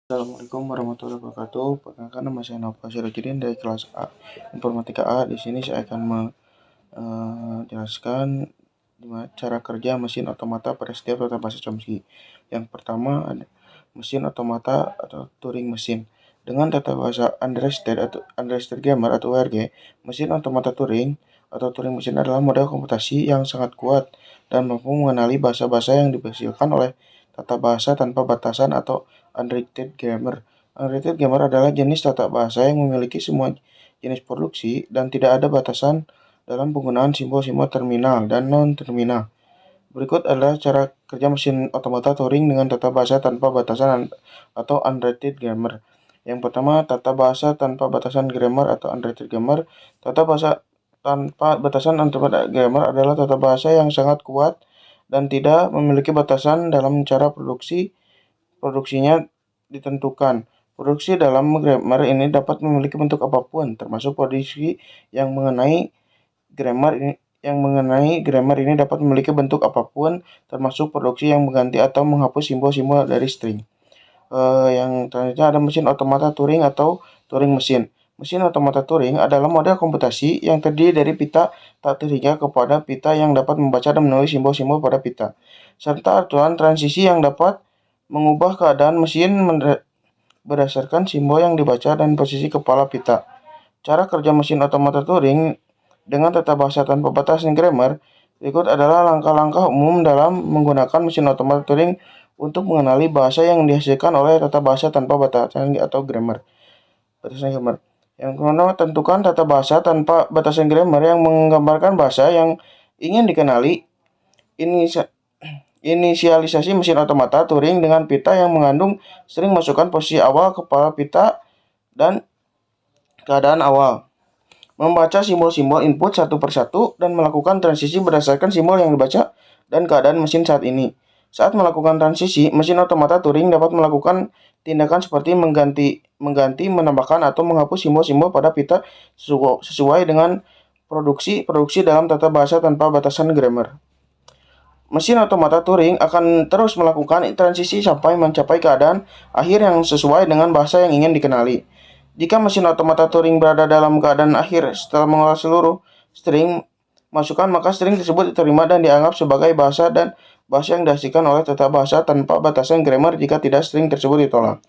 Assalamualaikum warahmatullahi wabarakatuh. Perkenalkan nama saya Nova Sirojudin dari kelas A Informatika A. Di sini saya akan menjelaskan cara kerja mesin otomata pada setiap tata bahasa Chomsky. Yang pertama ada mesin otomata atau Turing mesin. Dengan tata bahasa Unrestricted Grammar atau URG, mesin otomata Turing atau Turing mesin adalah model komputasi yang sangat kuat dan mampu mengenali bahasa-bahasa yang dihasilkan oleh tata bahasa tanpa batasan atau unrestricted grammar. Unrestricted grammar adalah jenis tata bahasa yang memiliki semua jenis produksi dan tidak ada batasan dalam penggunaan simbol-simbol terminal dan non-terminal. Berikut adalah cara kerja mesin otomata Turing dengan tata bahasa tanpa batasan atau unrestricted grammar. Yang pertama, tata bahasa tanpa batasan grammar atau unrestricted grammar. Tata bahasa tanpa batasan unrestricted grammar adalah tata bahasa yang sangat kuat dan tidak memiliki batasan dalam cara produksinya ditentukan. Produksi dalam grammar ini dapat memiliki bentuk apapun, termasuk produksi yang mengenai grammar ini dapat memiliki bentuk apapun, termasuk produksi yang mengganti atau menghapus simbol-simbol dari string. Yang selanjutnya ada mesin otomata Turing atau Turing mesin. Mesin otomata Turing adalah model komputasi yang terdiri dari pita tak terhingga kepada pita yang dapat membaca dan menulis simbol-simbol pada pita, serta aturan transisi yang dapat mengubah keadaan mesin berdasarkan simbol yang dibaca dan posisi kepala pita. Cara kerja mesin otomata Turing dengan tata bahasa tanpa batasan grammar. Berikut adalah langkah-langkah umum dalam menggunakan mesin otomata Turing untuk mengenali bahasa yang dihasilkan oleh tata bahasa tanpa batasan atau grammar. Yang pertama, tentukan tata bahasa tanpa batasan grammar yang menggambarkan bahasa yang ingin dikenali. Inisialisasi mesin otomata Turing dengan pita yang mengandung string masukkan posisi awal kepala pita dan keadaan awal. Membaca simbol-simbol input satu persatu dan melakukan transisi berdasarkan simbol yang dibaca dan keadaan mesin saat ini. Saat melakukan transisi, mesin otomata Turing dapat melakukan tindakan seperti mengganti, menambahkan, atau menghapus simbol-simbol pada pita sesuai dengan produksi dalam tata bahasa tanpa batasan grammar. Mesin otomata Turing akan terus melakukan transisi sampai mencapai keadaan akhir yang sesuai dengan bahasa yang ingin dikenali. Jika mesin otomata Turing berada dalam keadaan akhir setelah mengolah seluruh string masukan, maka string tersebut diterima dan dianggap sebagai bahasa dan bahasa yang dihasilkan oleh tata bahasa tanpa batasan grammar jika tidak string tersebut ditolak.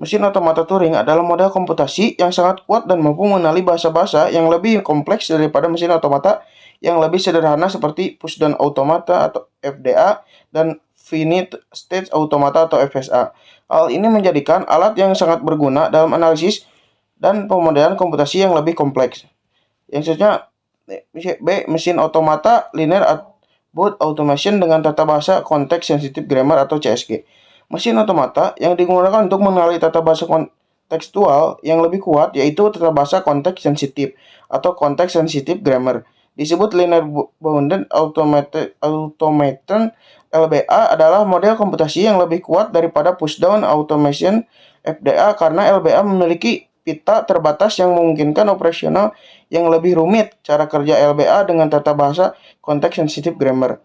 Mesin otomata Turing adalah model komputasi yang sangat kuat dan mampu mengenali bahasa-bahasa yang lebih kompleks daripada mesin otomata yang lebih sederhana seperti pushdown automata atau FDA dan finite state automata atau FSA. Hal ini menjadikan alat yang sangat berguna dalam analisis dan pemodelan komputasi yang lebih kompleks. Yang selanjutnya, B. Mesin otomata linear output automation dengan tata bahasa context sensitive grammar atau CSG. Mesin otomata yang digunakan untuk mengenali tata bahasa kontekstual yang lebih kuat yaitu tata bahasa konteks sensitif atau context sensitive grammar. Disebut linear bounded automation. LBA adalah model komputasi yang lebih kuat daripada pushdown automation FDA karena LBA memiliki pita terbatas yang memungkinkan operasional yang lebih rumit. Cara kerja LBA dengan tata bahasa context sensitive grammar.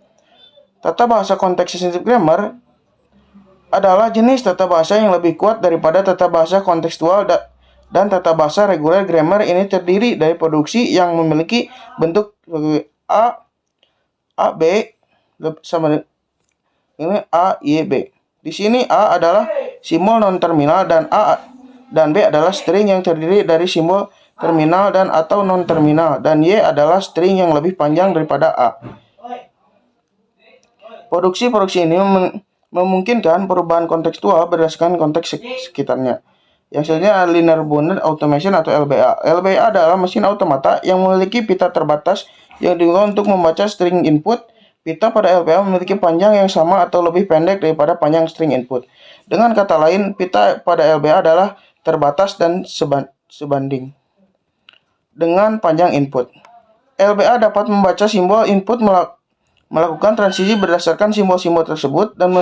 Tata bahasa context sensitive grammar adalah jenis tata bahasa yang lebih kuat daripada tata bahasa kontekstual dan tata bahasa reguler grammar. Ini terdiri dari produksi yang memiliki bentuk A, B sama ini A, Y, B. Di sini A adalah simbol non-terminal dan A dan B adalah string yang terdiri dari simbol terminal dan atau non-terminal, dan Y adalah string yang lebih panjang daripada A. Produksi ini memungkinkan perubahan kontekstual berdasarkan konteks sekitarnya. Yang selanjutnya linear bounded automation atau LBA. LBA adalah mesin otomata yang memiliki pita terbatas yang digunakan untuk membaca string input. Pita pada LBA memiliki panjang yang sama atau lebih pendek daripada panjang string input. Dengan kata lain, pita pada LBA adalah terbatas dan sebanding dengan panjang input. LBA dapat membaca simbol input, melakukan transisi berdasarkan simbol-simbol tersebut dan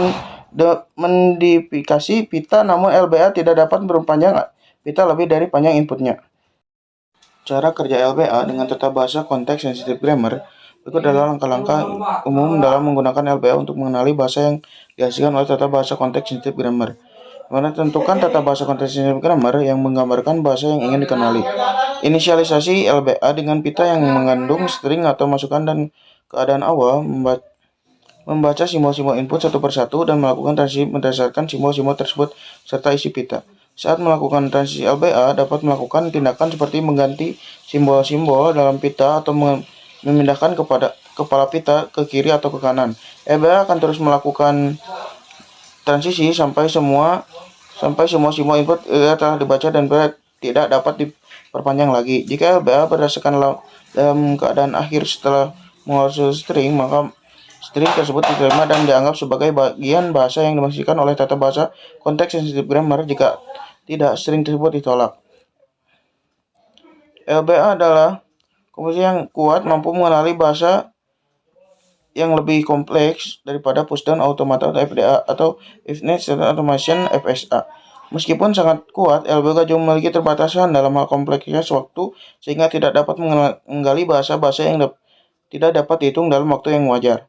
mendeplikasi pita, namun LBA tidak dapat memperpanjang pita lebih dari panjang inputnya. Cara kerja LBA dengan tata bahasa konteks sensitive grammar. Berikut adalah langkah-langkah umum dalam menggunakan LBA untuk mengenali bahasa yang dihasilkan oleh tata bahasa konteks sensitive grammar. Menentukan tata bahasa konteks grammar yang menggambarkan bahasa yang ingin dikenali. Inisialisasi LBA dengan pita yang mengandung string atau masukan dan keadaan awal, membaca simbol-simbol input satu persatu dan melakukan transisi berdasarkan simbol-simbol tersebut serta isi pita. Saat melakukan transisi LBA, dapat melakukan tindakan seperti mengganti simbol-simbol dalam pita atau memindahkan kepala pita ke kiri atau ke kanan. LBA akan terus melakukan transisi sampai semua simbol input telah dibaca dan tidak dapat diperpanjang lagi. Jika LBA berdasarkan dalam keadaan akhir setelah menguasai string, maka string tersebut diterima dan dianggap sebagai bagian bahasa yang dimaksudkan oleh tata bahasa konteks sensitif grammar. Jika tidak, string tersebut ditolak. LBA adalah komposisi yang kuat, mampu mengenali bahasa yang lebih kompleks daripada pushdown automata atau FDA atau Infinite State Automation FSA. Meskipun sangat kuat, LBA juga memiliki terbatasan dalam hal kompleksitas waktu sehingga tidak dapat menggali bahasa-bahasa yang tidak dapat dihitung dalam waktu yang wajar.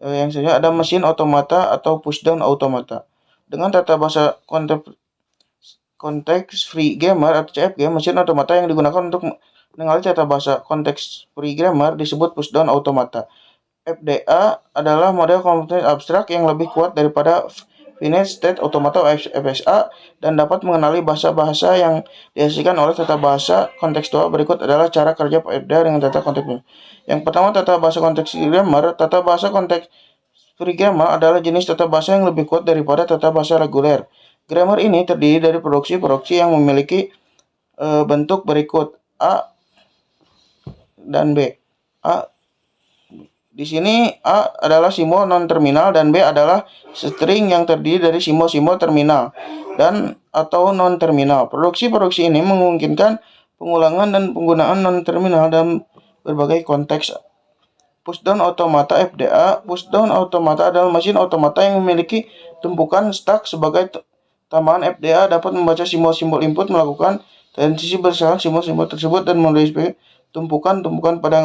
Yang selanjutnya ada mesin otomata atau pushdown automata. Dengan tata bahasa konteks free grammar atau CFG, mesin otomata yang digunakan untuk mengenali tata bahasa konteks free grammar disebut pushdown automata. FDA adalah model komputer abstrak yang lebih kuat daripada Finite State Automata FSA dan dapat mengenali bahasa-bahasa yang dihasilkan oleh tata bahasa kontekstual. Berikut adalah cara kerja FDA dengan tata konteks. Yang pertama, tata bahasa konteks grammar. Tata bahasa konteks free grammar adalah jenis tata bahasa yang lebih kuat daripada tata bahasa reguler. Grammar ini terdiri dari produksi-produksi yang memiliki bentuk berikut A dan B. Di sini A adalah simbol non-terminal dan B adalah string yang terdiri dari simbol-simbol terminal dan atau non-terminal. Produksi-produksi ini memungkinkan pengulangan dan penggunaan non-terminal dalam berbagai konteks. Pushdown automata FDA. Pushdown automata adalah mesin otomata yang memiliki tumpukan stack. Sebagai tambahan, FDA dapat membaca simbol-simbol input, melakukan transisi berdasarkan simbol-simbol tersebut dan menulis tumpukan-tumpukan pada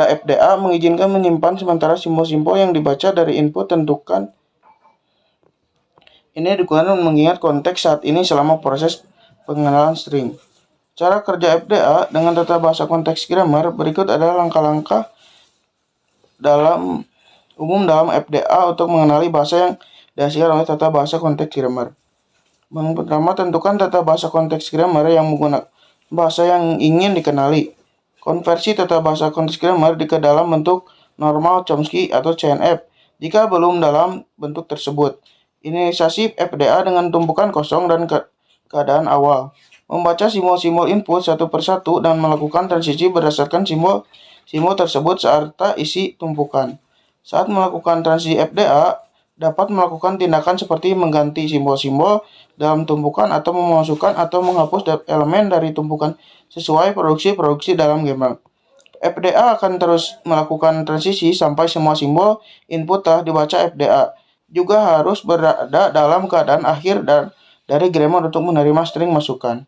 FDA mengizinkan menyimpan sementara simbol-simbol yang dibaca dari input tentukan. Ini digunakan mengingat konteks saat ini selama proses pengenalan string. Cara kerja FDA dengan tata bahasa konteks grammar. Berikut adalah langkah-langkah umum dalam FDA untuk mengenali bahasa yang dihasilkan oleh tata bahasa konteks grammar. Yang pertama, tentukan tata bahasa konteks grammar yang menggunakan bahasa yang ingin dikenali. Konversi tata bahasa konteks grammar ke dalam bentuk normal Chomsky atau CNF jika belum dalam bentuk tersebut. Inisialisasi FDA dengan tumpukan kosong dan keadaan awal. Membaca simbol-simbol input satu persatu dan melakukan transisi berdasarkan simbol tersebut serta isi tumpukan. Saat melakukan transisi FDA, dapat melakukan tindakan seperti mengganti simbol-simbol dalam tumpukan atau memasukkan atau menghapus elemen dari tumpukan sesuai produksi dalam grammar. FDA akan terus melakukan transisi sampai semua simbol input telah dibaca. FDA juga harus berada dalam keadaan akhir dari grammar untuk menerima string masukan.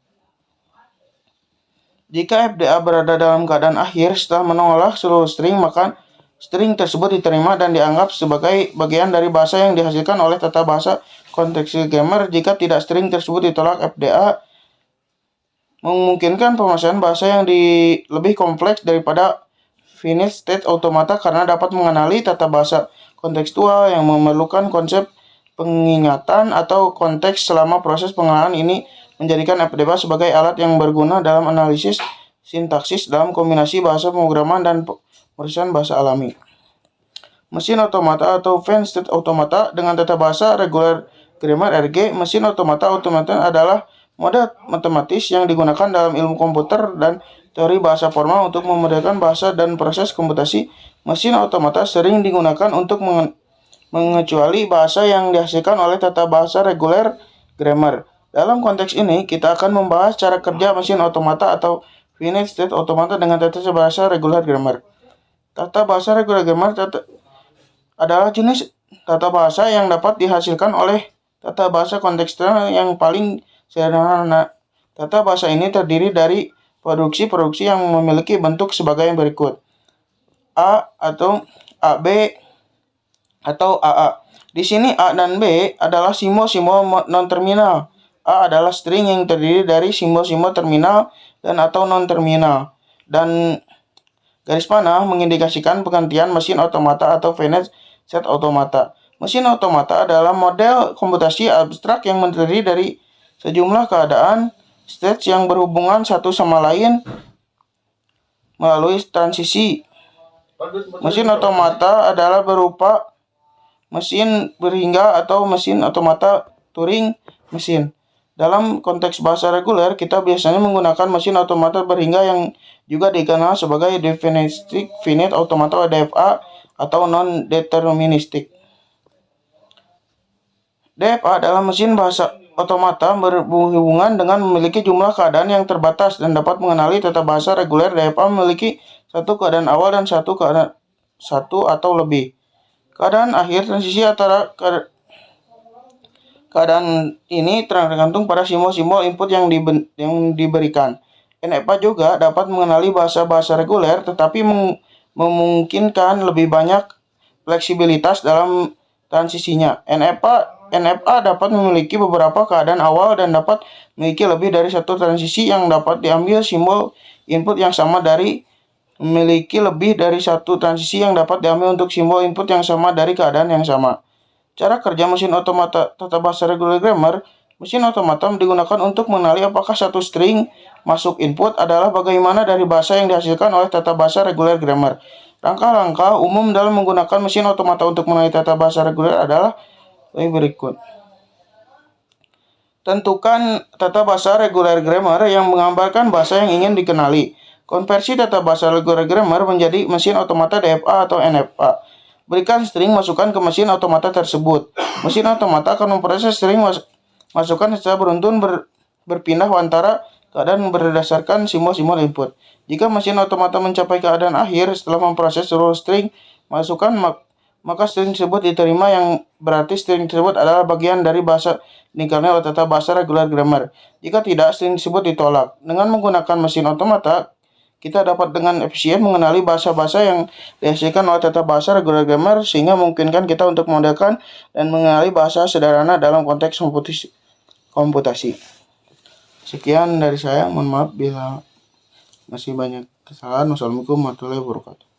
Jika FDA berada dalam keadaan akhir setelah menolak seluruh string, maka string tersebut diterima dan dianggap sebagai bagian dari bahasa yang dihasilkan oleh tata bahasa konteks grammar. Jika tidak, string tersebut ditolak. FDA memungkinkan pemasaran bahasa yang lebih kompleks daripada Finite State Automata karena dapat mengenali tata bahasa kontekstual yang memerlukan konsep pengingatan atau konteks selama proses pengenalan. Ini menjadikan FDA sebagai alat yang berguna dalam analisis sintaksis dalam kombinasi bahasa pemrograman dan perusahaan bahasa alami. Mesin otomata atau Finite State Automata dengan tata bahasa regular grammar RG. Mesin otomata adalah model matematis yang digunakan dalam ilmu komputer dan teori bahasa formal untuk memudahkan bahasa dan proses komputasi. Mesin otomata sering digunakan untuk mengecuali bahasa yang dihasilkan oleh tata bahasa regular grammar. Dalam konteks ini, kita akan membahas cara kerja mesin otomata atau Finite State Automata dengan tata bahasa regular grammar. Tata bahasa regular grammar adalah jenis tata bahasa yang dapat dihasilkan oleh tata bahasa kontekstual yang paling sederhana. Tata bahasa ini terdiri dari produksi-produksi yang memiliki bentuk sebagai berikut. A atau AB atau AA. Di sini A dan B adalah simbol-simbol non-terminal. A adalah string yang terdiri dari simbol-simbol terminal dan atau non-terminal. Dan garis panah mengindikasikan pengertian mesin otomata atau finite set automata. Mesin otomata adalah model komputasi abstrak yang terdiri dari sejumlah keadaan stage yang berhubungan satu sama lain melalui transisi. Mesin otomata adalah berupa mesin berhingga atau mesin otomata Turing mesin. Dalam konteks bahasa reguler, kita biasanya menggunakan mesin otomata berhingga yang juga dikenal sebagai deterministic finite automata (DFA) atau non-deterministic. DFA adalah mesin bahasa otomata berhubungan dengan memiliki jumlah keadaan yang terbatas dan dapat mengenali tata bahasa reguler. DFA memiliki satu keadaan awal dan satu atau lebih keadaan akhir. Transisi antara keadaan ini tergantung pada simbol-simbol input yang diberikan. NFA juga dapat mengenali bahasa-bahasa reguler, tetapi memungkinkan lebih banyak fleksibilitas dalam transisinya. NFA dapat memiliki beberapa keadaan awal dan dapat memiliki lebih dari satu transisi yang dapat diambil simbol input yang sama dari memiliki lebih dari satu transisi yang dapat diambil untuk simbol input yang sama dari keadaan yang sama. Cara kerja mesin otomata tata bahasa regular grammar. Mesin otomata digunakan untuk mengenali apakah satu string masuk input adalah bagaimana dari bahasa yang dihasilkan oleh tata bahasa regular grammar. Langkah-langkah umum dalam menggunakan mesin otomata untuk mengenali tata bahasa reguler adalah berikut. Tentukan tata bahasa regular grammar yang menggambarkan bahasa yang ingin dikenali. Konversi tata bahasa regular grammar menjadi mesin otomata DFA atau NFA. Berikan string masukan ke mesin otomata tersebut. Mesin otomata akan memproses string masukan secara beruntun berpindah antara keadaan berdasarkan simbol-simbol input. Jika mesin otomata mencapai keadaan akhir setelah memproses seluruh string masukan, maka string tersebut diterima, yang berarti string tersebut adalah bagian dari bahasa dikenali oleh tata bahasa regular grammar. Jika tidak, string tersebut ditolak. Dengan menggunakan mesin otomata, kita dapat dengan efisien mengenali bahasa-bahasa yang dihasilkan oleh tata bahasa regular grammar, sehingga memungkinkan kita untuk memodelkan dan mengenali bahasa sederhana dalam konteks komputasi. Sekian dari saya, mohon maaf bila masih banyak kesalahan. Wassalamualaikum warahmatullahi wabarakatuh.